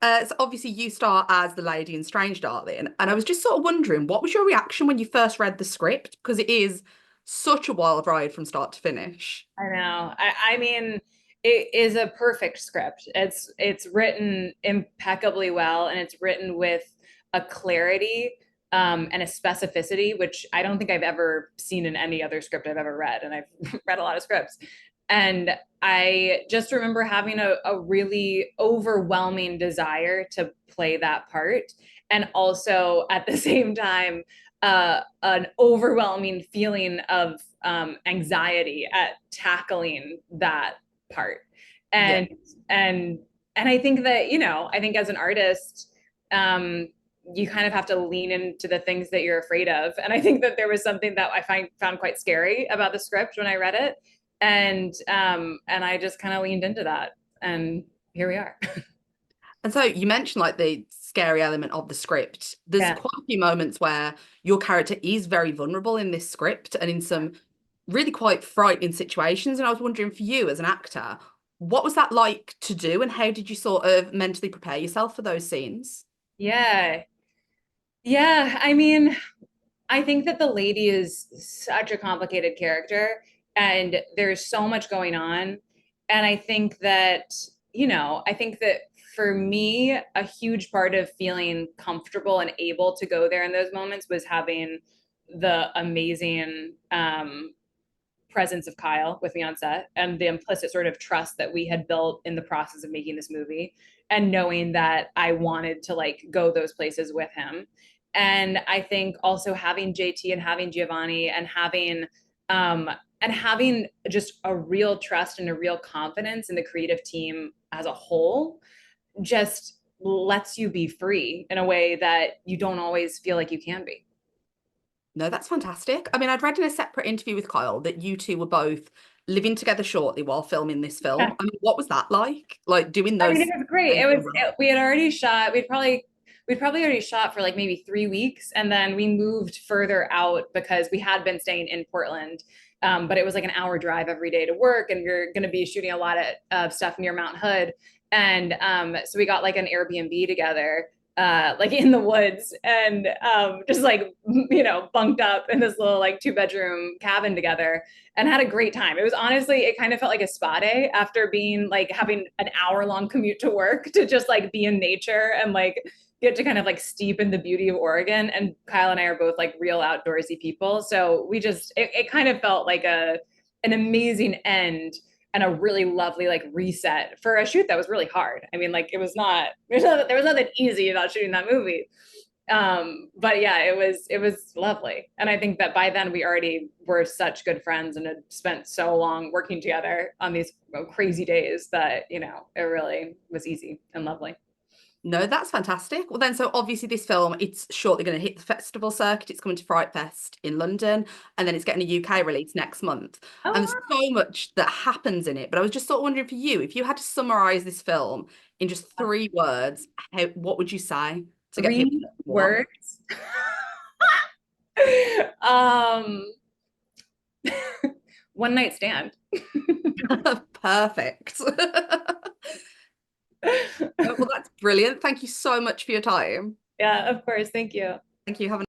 So obviously you start as the lady in Strange Darling, and I was just sort of wondering, what was your reaction when you first read the script? Because it is such a wild ride from start to finish. I know. I mean, it is a perfect script. It's written impeccably well, and it's written with a clarity and a specificity, which I don't think I've ever seen in any other script I've ever read. And I've read a lot of scripts. And I just remember having a really overwhelming desire to play that part. And also at the same time, an overwhelming feeling of anxiety at tackling that part. Yeah. And and and I think that, I think as an artist, um, you kind of have to lean into the things that you're afraid of. And I think that there was something that found quite scary about the script when I read it. And I just kind of leaned into that. And here we are. And so you mentioned like the scary element of the script. There's Yeah. quite a few moments where your character is very vulnerable in this script and in some really quite frightening situations. And I was wondering for you as an actor, what was that like to do and how did you sort of mentally prepare yourself for those scenes? Yeah. Yeah. I mean, I think that the lady is such a complicated character and there's so much going on. And I think that for me, a huge part of feeling comfortable and able to go there in those moments was having the amazing presence of Kyle with me on set and the implicit sort of trust that we had built in the process of making this movie and knowing that I wanted to like go those places with him. And I think also having JT and having Giovanni um and having just a real trust and a real confidence in the creative team as a whole just lets you be free in a way that you don't always feel like you can be. No, that's fantastic. I mean, I'd read in a separate interview with Kyle that you two were both living together shortly while filming this film. Yeah. I mean, what was that like? Like doing I mean, those it was great. We had already shot. We'd probably already shot for like maybe 3 weeks, and then we moved further out because we had been staying in Portland. But it was like an hour drive every day to work, and we are going to be shooting a lot of stuff near Mount Hood. And so we got like an Airbnb together, like in the woods, and just like bunked up in this little like 2 bedroom cabin together and had a great time. It was honestly, it kind of felt like a spa day after being like having an hour long commute to work to just like be in nature and like get to kind of like steep in the beauty of Oregon. And Kyle and I are both like real outdoorsy people. So it kind of felt like an amazing end and a really lovely like reset for a shoot that was really hard. I mean, like there was nothing easy about shooting that movie. But yeah, it was lovely. And I think that by then we already were such good friends and had spent so long working together on these crazy days that, it really was easy and lovely. No, that's fantastic. Well, then, so obviously this film, it's shortly going to hit the festival circuit. It's coming to FrightFest in London, and then it's getting a UK release next month. And there's Oh, so much that happens in it. But I was just sort of wondering for you, if you had to summarize this film in just wow. 3 words, what would you say to get people Three more? words. um, one night stand. Perfect. Oh, well, that's brilliant. Thank you so much for your time. Yeah, of course. Thank you. Thank you. Have a